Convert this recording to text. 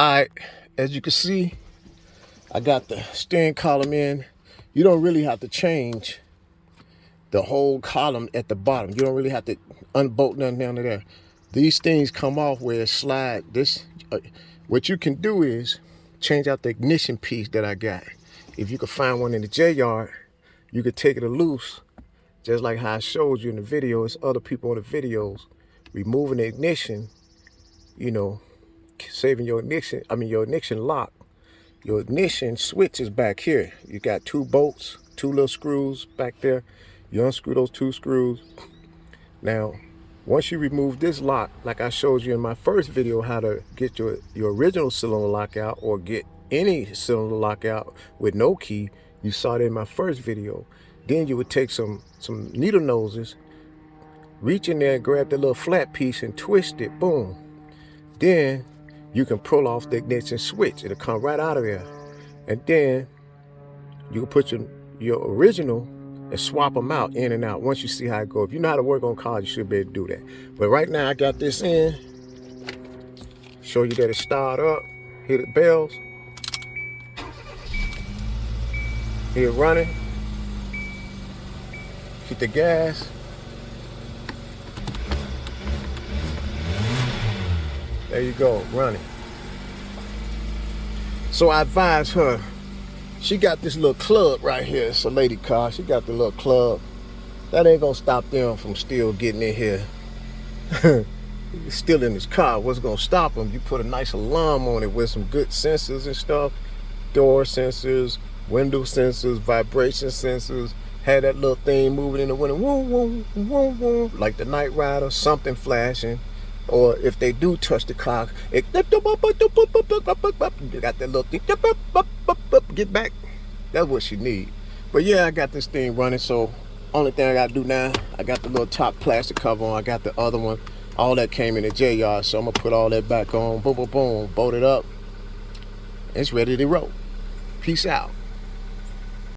Alright, as you can see, I got the steering column in. You don't really have to change the whole column at the bottom. You don't really have to unbolt nothing down to there. These things come off where it slide. What you can do is change out the ignition piece that I got. If you could find one in the J yard, you could take it loose, just like how I showed you in the video. It's other people in the videos removing the ignition, you know, saving your ignition. Your ignition lock. Your ignition switch is back here. You got 2 bolts, 2 little screws back there. You unscrew those 2 screws. Now, once you remove this lock, like I showed you in my first video, how to get your original cylinder lock out, or get any cylinder lock out with no key, you saw that in my first video. Then you would take some needle noses, reach in there, grab the little flat piece and twist it, boom. Then you can pull off the ignition switch. It'll come right out of there. And then you can put your original and swap them out, in and out, once you see how it goes. If you know how to work on cars, you should be able to do that. But right now I got this in. Show you that it start up. Hear the bells. Hear it running. Hit the gas. There you go, running. So I advised her, she got this little club right here. It's a lady car. She got the little club. That ain't gonna stop them from still getting in here. Still in this car. What's gonna stop them? You put a nice alarm on it with some good sensors and stuff. Door sensors, window sensors, vibration sensors. Had that little thing moving in the window. Woo, woo, woo, woo, like the Night Rider, something flashing. Or if they do touch the car, it got that little thing, get back. That's what she need. But yeah, I got this thing running, so only thing I gotta do now, I got the little top plastic cover on, I got the other one. All that came in the J yard, so I'm gonna put all that back on, boom, boom, boom, bolt it up. It's ready to roll. Peace out.